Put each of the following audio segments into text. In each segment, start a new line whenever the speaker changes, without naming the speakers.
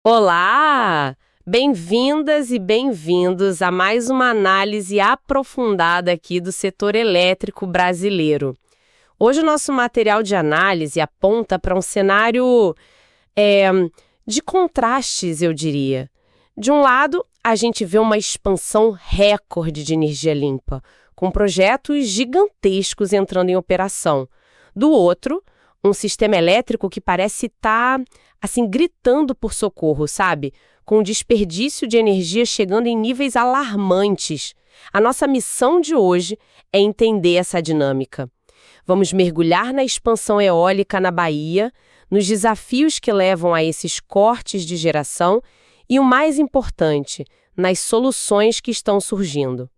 Olá! Bem-vindas e bem-vindos a mais uma análise aprofundada aqui do setor elétrico brasileiro. Hoje o nosso material de análise aponta para um cenário é, de contrastes, eu diria. De um lado, a gente vê uma expansão recorde de energia limpa, com projetos gigantescos entrando em operação. Do outro, um sistema elétrico que parece estar, assim, gritando por socorro, sabe? Com o desperdício de energia chegando em níveis alarmantes. A nossa missão de hoje é entender essa dinâmica. Vamos mergulhar na expansão eólica na Bahia, nos desafios que levam a esses cortes de geração e, o mais importante, nas soluções que estão surgindo,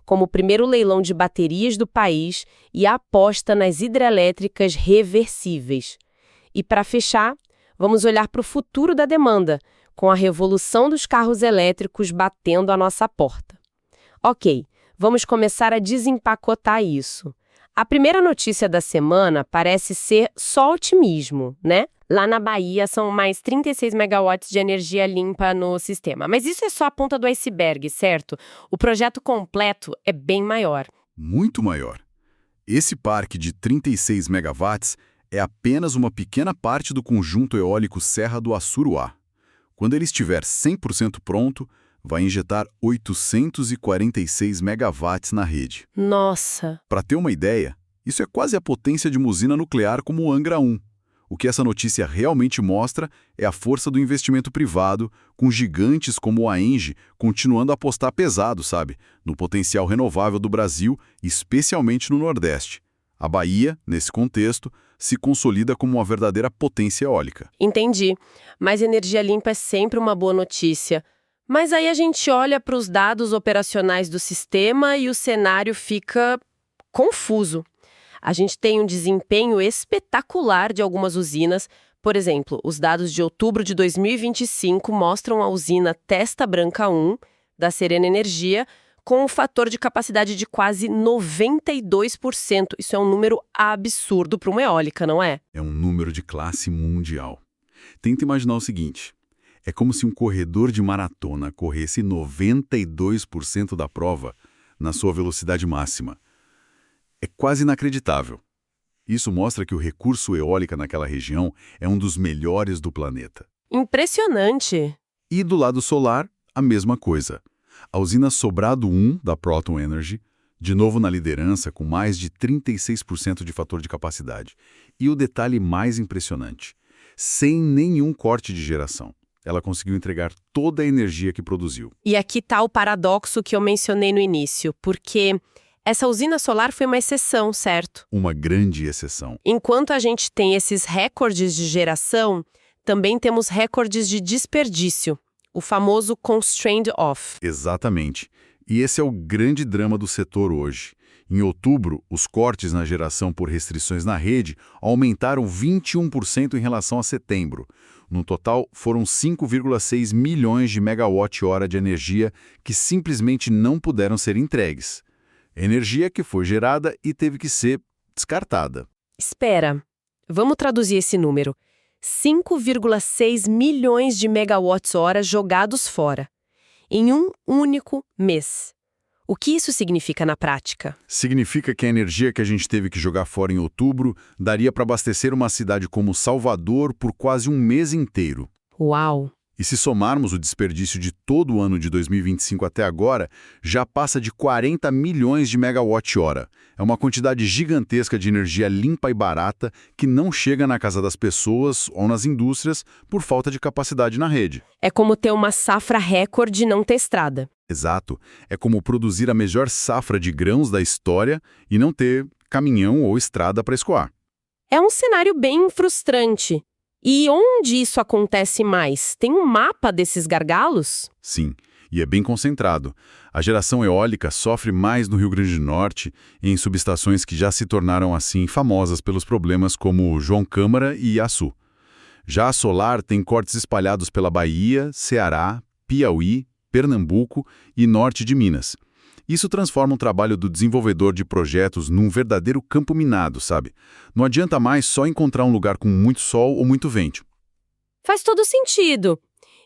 como o primeiro leilão de baterias do país e a aposta nas hidrelétricas reversíveis. E para fechar, vamos olhar para o futuro da demanda, com a revolução dos carros elétricos batendo a nossa porta. Ok, vamos começar a desempacotar isso. A primeira notícia da semana parece ser só otimismo, né? Lá na Bahia são mais 36 megawatts de energia limpa no sistema. Mas isso é só a ponta do iceberg, certo? O projeto completo é bem maior.
Muito maior. Esse parque de 36 megawatts é apenas uma pequena parte do conjunto eólico Serra do Assuruá. Quando ele estiver 100% pronto, vai injetar 846 megawatts na rede.
Nossa!
Para ter uma ideia, isso é quase a potência de uma usina nuclear como o Angra 1. O que essa notícia realmente mostra é a força do investimento privado, com gigantes como a Engie continuando a apostar pesado, sabe, no potencial renovável do Brasil, especialmente no Nordeste. A Bahia, nesse contexto, se consolida como uma verdadeira potência eólica.
Entendi. Mas energia limpa é sempre uma boa notícia. Mas aí a gente olha para os dados operacionais do sistema e o cenário fica confuso. A gente tem um desempenho espetacular de algumas usinas. Por exemplo, os dados de outubro de 2025 mostram a usina Testa Branca 1, da Serena Energia, com um fator de capacidade de quase 92%. Isso é um número absurdo para uma eólica, não é?
É um número de classe mundial. Tenta imaginar o seguinte: é como se um corredor de maratona corresse 92% da prova na sua velocidade máxima. É quase inacreditável. Isso mostra que o recurso eólico naquela região é um dos melhores do planeta.
Impressionante!
E do lado solar, a mesma coisa. A usina Sobrado 1, da Proton Energy, de novo na liderança com mais de 36% de fator de capacidade. E o detalhe mais impressionante, sem nenhum corte de geração. Ela conseguiu entregar toda a energia que produziu.
E aqui está o paradoxo que eu mencionei no início, porque essa usina solar foi uma exceção, certo?
Uma grande exceção.
Enquanto a gente tem esses recordes de geração, também temos recordes de desperdício, o famoso constrained off.
Exatamente. E esse é o grande drama do setor hoje. Em outubro, os cortes na geração por restrições na rede aumentaram 21% em relação a setembro. No total, foram 5,6 milhões de megawatt-hora de energia que simplesmente não puderam ser entregues. Energia que foi gerada e teve que ser descartada.
Espera, vamos traduzir esse número. 5,6 milhões de megawatts-hora jogados fora, em um único mês. O que isso significa na prática?
Significa que a energia que a gente teve que jogar fora em outubro daria para abastecer uma cidade como Salvador por quase um mês inteiro.
Uau!
E se somarmos o desperdício de todo o ano de 2025 até agora, já passa de 40 milhões de megawatt-hora. É uma quantidade gigantesca de energia limpa e barata que não chega na casa das pessoas ou nas indústrias por falta de capacidade na rede.
É como ter uma safra recorde não ter estrada.
Exato. É como produzir a melhor safra de grãos da história e não ter caminhão ou estrada para escoar.
É um cenário bem frustrante. E onde isso acontece mais? Tem um mapa desses gargalos?
Sim, e é bem concentrado. A geração eólica sofre mais no Rio Grande do Norte, em subestações que já se tornaram assim famosas pelos problemas como João Câmara e Iaçu. Já a solar tem cortes espalhados pela Bahia, Ceará, Piauí, Pernambuco e norte de Minas. Isso transforma o trabalho do desenvolvedor de projetos num verdadeiro campo minado, sabe? Não adianta mais só encontrar um lugar com muito sol ou muito vento.
Faz todo sentido.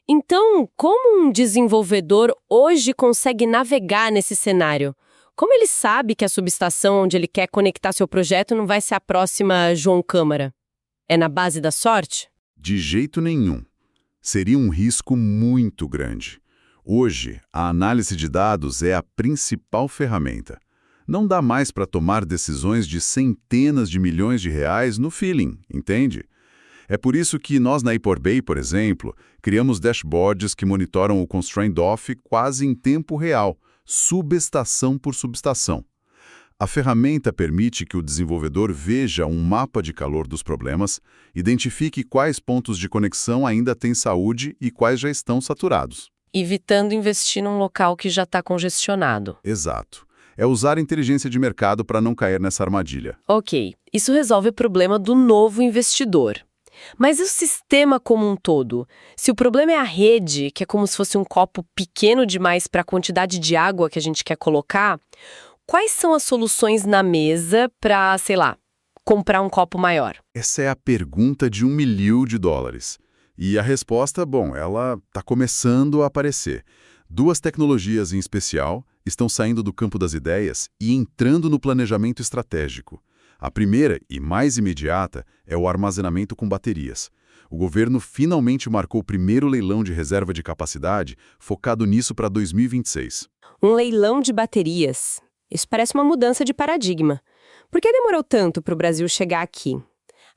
Então, como um desenvolvedor hoje consegue navegar nesse cenário? Como ele sabe que a subestação onde ele quer conectar seu projeto não vai ser a próxima João Câmara? É na base da sorte?
De jeito nenhum. Seria um risco muito grande. Hoje, a análise de dados é a principal ferramenta. Não dá mais para tomar decisões de centenas de milhões de reais no feeling, entende? É por isso que nós na Iporbay, por exemplo, criamos dashboards que monitoram o constraint off quase em tempo real, subestação por subestação. A ferramenta permite que o desenvolvedor veja um mapa de calor dos problemas, identifique quais pontos de conexão ainda têm saúde e quais já estão saturados.
Evitando investir num local que já está congestionado.
Exato. É usar a inteligência de mercado para não cair nessa armadilha.
Ok, isso resolve o problema do novo investidor. Mas e o sistema como um todo? Se o problema é a rede, que é como se fosse um copo pequeno demais para a quantidade de água que a gente quer colocar, quais são as soluções na mesa para, sei lá, comprar um copo maior?
Essa é a pergunta de $1 milhão. E a resposta, bom, ela está começando a aparecer. 2 tecnologias em especial estão saindo do campo das ideias e entrando no planejamento estratégico. A primeira, e mais imediata, é o armazenamento com baterias. O governo finalmente marcou o primeiro leilão de reserva de capacidade, focado nisso para 2026.
Um leilão de baterias. Isso parece uma mudança de paradigma. Por que demorou tanto para o Brasil chegar aqui?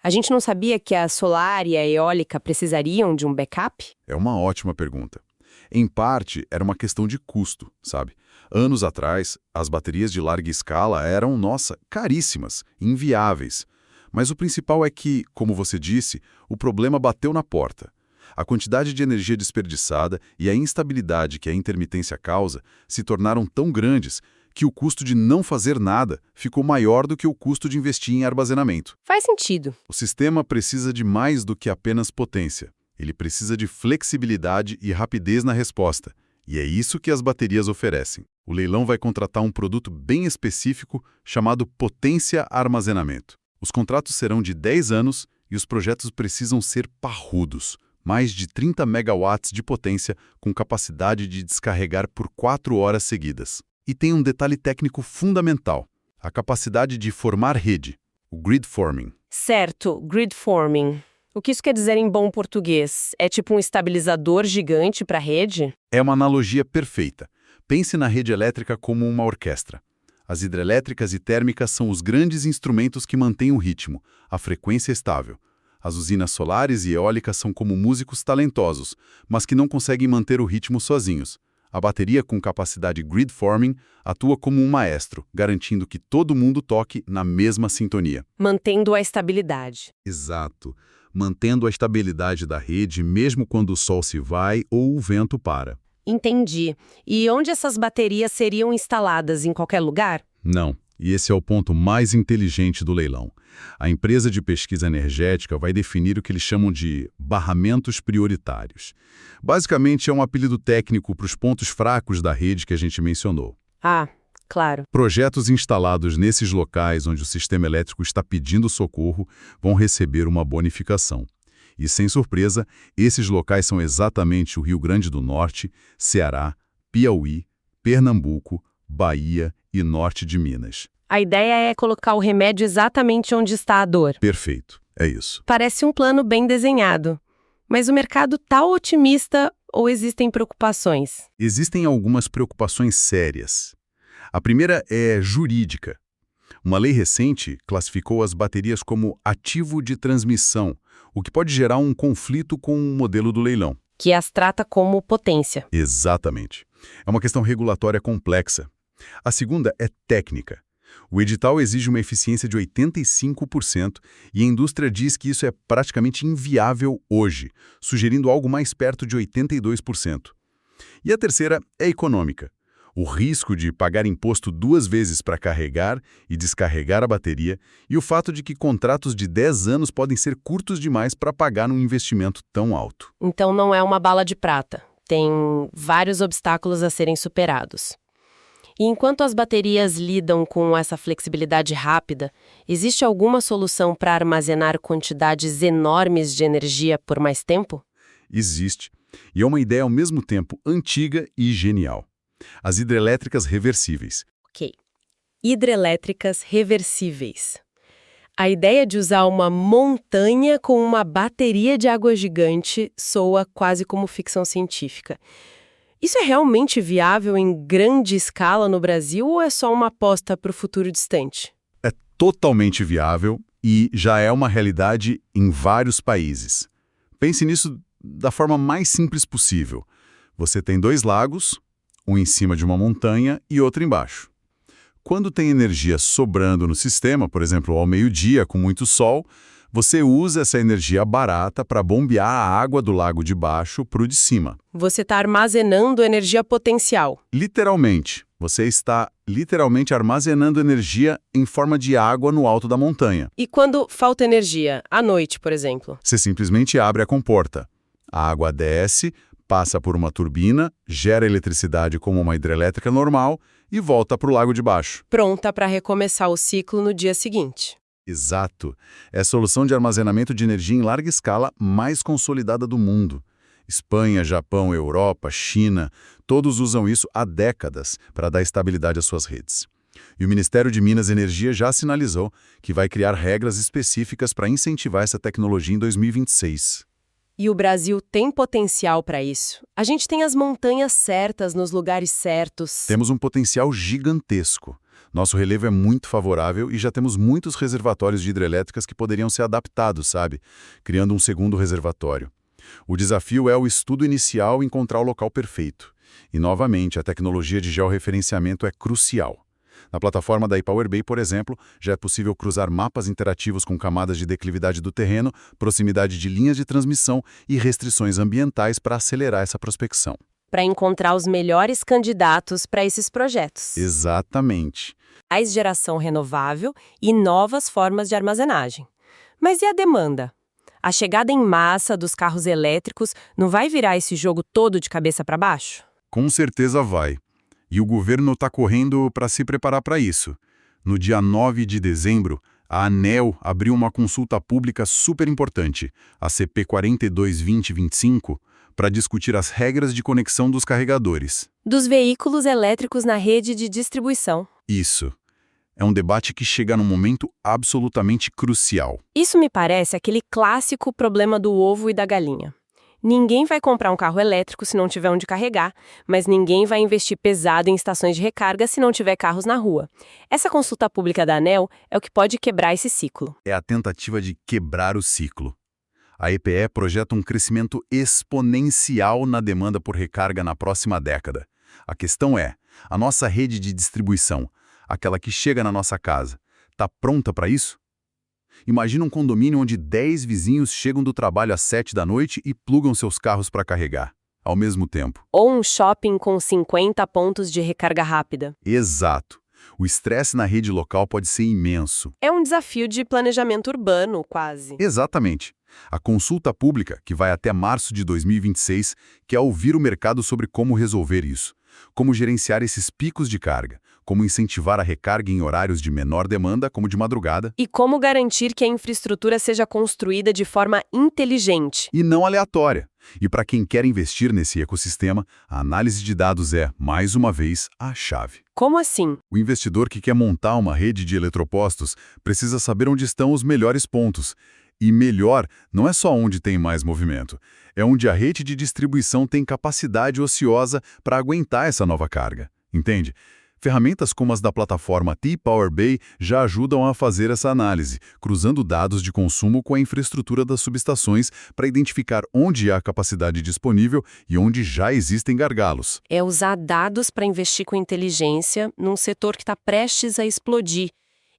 A gente não sabia que a solar e a eólica precisariam de um backup?
É uma ótima pergunta. Em parte, era uma questão de custo, sabe? Anos atrás, as baterias de larga escala eram, caríssimas, inviáveis. Mas o principal é que, como você disse, o problema bateu na porta. A quantidade de energia desperdiçada e a instabilidade que a intermitência causa se tornaram tão grandes que o custo de não fazer nada ficou maior do que o custo de investir em armazenamento.
Faz sentido.
O sistema precisa de mais do que apenas potência. Ele precisa de flexibilidade e rapidez na resposta. E é isso que as baterias oferecem. O leilão vai contratar um produto bem específico chamado Potência Armazenamento. Os contratos serão de 10 anos e os projetos precisam ser parrudos. Mais de 30 megawatts de potência com capacidade de descarregar por 4 horas seguidas. E tem um detalhe técnico fundamental, a capacidade de formar rede, o grid forming.
Certo, grid forming. O que isso quer dizer em bom português? É tipo um estabilizador gigante para a rede?
É uma analogia perfeita. Pense na rede elétrica como uma orquestra. As hidrelétricas e térmicas são os grandes instrumentos que mantêm o ritmo, a frequência estável. As usinas solares e eólicas são como músicos talentosos, mas que não conseguem manter o ritmo sozinhos. A bateria com capacidade grid forming atua como um maestro, garantindo que todo mundo toque na mesma sintonia.
Mantendo a estabilidade.
Exato. Mantendo a estabilidade da rede mesmo quando o sol se vai ou o vento para.
Entendi. E onde essas baterias seriam instaladas? Em qualquer lugar?
Não. E esse é o ponto mais inteligente do leilão. A empresa de pesquisa energética vai definir o que eles chamam de barramentos prioritários. Basicamente, é um apelido técnico para os pontos fracos da rede que a gente mencionou.
Ah, claro.
Projetos instalados nesses locais onde o sistema elétrico está pedindo socorro vão receber uma bonificação. E, sem surpresa, esses locais são exatamente o Rio Grande do Norte, Ceará, Piauí, Pernambuco, Bahia e Norte de Minas.
A ideia é colocar o remédio exatamente onde está a dor.
Perfeito, é isso.
Parece um plano bem desenhado. Mas o mercado está otimista ou existem preocupações?
Existem algumas preocupações sérias. A primeira é jurídica. Uma lei recente classificou as baterias como ativo de transmissão, o que pode gerar um conflito com o modelo do leilão.
Que as trata como potência.
Exatamente. É uma questão regulatória complexa. A segunda é técnica. O edital exige uma eficiência de 85% e a indústria diz que isso é praticamente inviável hoje, sugerindo algo mais perto de 82%. E a terceira é econômica. O risco de pagar imposto 2 vezes para carregar e descarregar a bateria e o fato de que contratos de 10 anos podem ser curtos demais para pagar um investimento tão alto.
Então não é uma bala de prata. Tem vários obstáculos a serem superados. E enquanto as baterias lidam com essa flexibilidade rápida, existe alguma solução para armazenar quantidades enormes de energia por mais tempo?
Existe. E é uma ideia ao mesmo tempo antiga e genial. As hidrelétricas reversíveis.
Ok. Hidrelétricas reversíveis. A ideia de usar uma montanha com uma bateria de água gigante soa quase como ficção científica. Isso é realmente viável em grande escala no Brasil ou é só uma aposta para o futuro distante?
É totalmente viável e já é uma realidade em vários países. Pense nisso da forma mais simples possível. Você tem 2 lagos, um em cima de uma montanha e outro embaixo. Quando tem energia sobrando no sistema, por exemplo, ao meio-dia com muito sol, você usa essa energia barata para bombear a água do lago de baixo para o de cima.
Você está armazenando energia potencial.
Literalmente, você está armazenando energia em forma de água no alto da montanha.
E quando falta energia, à noite, por exemplo?
Você simplesmente abre a comporta. A água desce, passa por uma turbina, gera eletricidade como uma hidrelétrica normal e volta para o lago de baixo.
Pronta para recomeçar o ciclo no dia seguinte.
Exato. É a solução de armazenamento de energia em larga escala mais consolidada do mundo. Espanha, Japão, Europa, China, todos usam isso há décadas para dar estabilidade às suas redes. E o Ministério de Minas e Energia já sinalizou que vai criar regras específicas para incentivar essa tecnologia em 2026.
E o Brasil tem potencial para isso. A gente tem as montanhas certas nos lugares certos.
Temos um potencial gigantesco. Nosso relevo é muito favorável e já temos muitos reservatórios de hidrelétricas que poderiam ser adaptados, sabe? Criando um segundo reservatório. O desafio é o estudo inicial e encontrar o local perfeito. E, novamente, a tecnologia de georreferenciamento é crucial. Na plataforma da ePowerBay, por exemplo, já é possível cruzar mapas interativos com camadas de declividade do terreno, proximidade de linhas de transmissão e restrições ambientais para acelerar essa prospecção.
Para encontrar os melhores candidatos para esses projetos.
Exatamente.
Mais geração renovável e novas formas de armazenagem. Mas e a demanda? A chegada em massa dos carros elétricos não vai virar esse jogo todo de cabeça para baixo?
Com certeza vai. E o governo está correndo para se preparar para isso. No dia 9 de dezembro, a ANEEL abriu uma consulta pública super importante, a CP 42-2025, para discutir as regras de conexão dos carregadores.
Dos veículos elétricos na rede de distribuição.
Isso. É um debate que chega num momento absolutamente crucial.
Isso me parece aquele clássico problema do ovo e da galinha. Ninguém vai comprar um carro elétrico se não tiver onde carregar, mas ninguém vai investir pesado em estações de recarga se não tiver carros na rua. Essa consulta pública da ANEEL é o que pode quebrar esse ciclo.
É a tentativa de quebrar o ciclo. A EPE projeta um crescimento exponencial na demanda por recarga na próxima década. A questão é, a nossa rede de distribuição, aquela que chega na nossa casa, está pronta para isso? Imagina um condomínio onde 10 vizinhos chegam do trabalho às 7 da noite e plugam seus carros para carregar, ao mesmo tempo.
Ou um shopping com 50 pontos de recarga rápida.
Exato. O estresse na rede local pode ser imenso.
É um desafio de planejamento urbano, quase.
Exatamente. A consulta pública, que vai até março de 2026, quer ouvir o mercado sobre como resolver isso, como gerenciar esses picos de carga, como incentivar a recarga em horários de menor demanda, como de madrugada.
E como garantir que a infraestrutura seja construída de forma inteligente.
E não aleatória. E para quem quer investir nesse ecossistema, a análise de dados é, mais uma vez, a chave.
Como assim?
O investidor que quer montar uma rede de eletropostos precisa saber onde estão os melhores pontos. E melhor não é só onde tem mais movimento, é onde a rede de distribuição tem capacidade ociosa para aguentar essa nova carga. Entende? Ferramentas como as da plataforma T-Power-Bay já ajudam a fazer essa análise, cruzando dados de consumo com a infraestrutura das subestações para identificar onde há capacidade disponível e onde já existem gargalos.
É usar dados para investir com inteligência num setor que está prestes a explodir.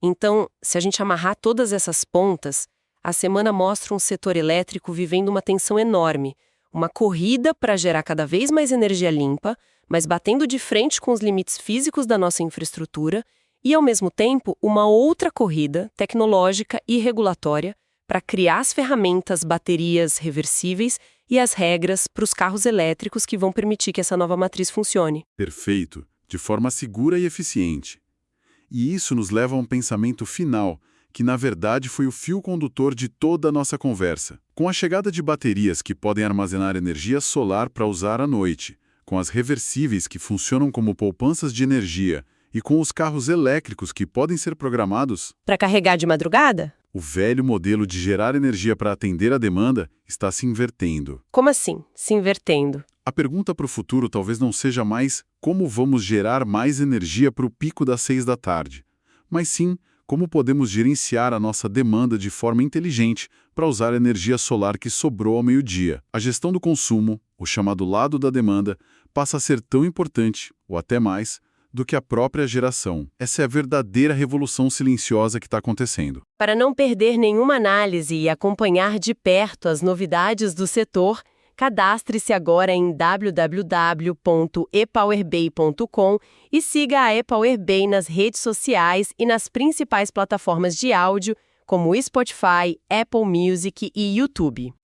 Então, se a gente amarrar todas essas pontas, a semana mostra um setor elétrico vivendo uma tensão enorme, uma corrida para gerar cada vez mais energia limpa, mas batendo de frente com os limites físicos da nossa infraestrutura e, ao mesmo tempo, uma outra corrida tecnológica e regulatória para criar as ferramentas, baterias reversíveis e as regras para os carros elétricos que vão permitir que essa nova matriz funcione.
Perfeito, de forma segura e eficiente. E isso nos leva a um pensamento final, que na verdade foi o fio condutor de toda a nossa conversa. Com a chegada de baterias que podem armazenar energia solar para usar à noite, com as reversíveis que funcionam como poupanças de energia e com os carros elétricos que podem ser programados,
Para carregar de madrugada?
o velho modelo de gerar energia para atender a demanda está se invertendo.
Como assim, se invertendo?
A pergunta para o futuro talvez não seja mais como vamos gerar mais energia para o pico das 6 da tarde, mas sim como podemos gerenciar a nossa demanda de forma inteligente para usar a energia solar que sobrou ao meio-dia. A gestão do consumo, o chamado lado da demanda, passa a ser tão importante, ou até mais, do que a própria geração. Essa é a verdadeira revolução silenciosa que está acontecendo.
Para não perder nenhuma análise e acompanhar de perto as novidades do setor, cadastre-se agora em www.epowerbay.com e siga a EpowerBay nas redes sociais e nas principais plataformas de áudio, como Spotify, Apple Music e YouTube.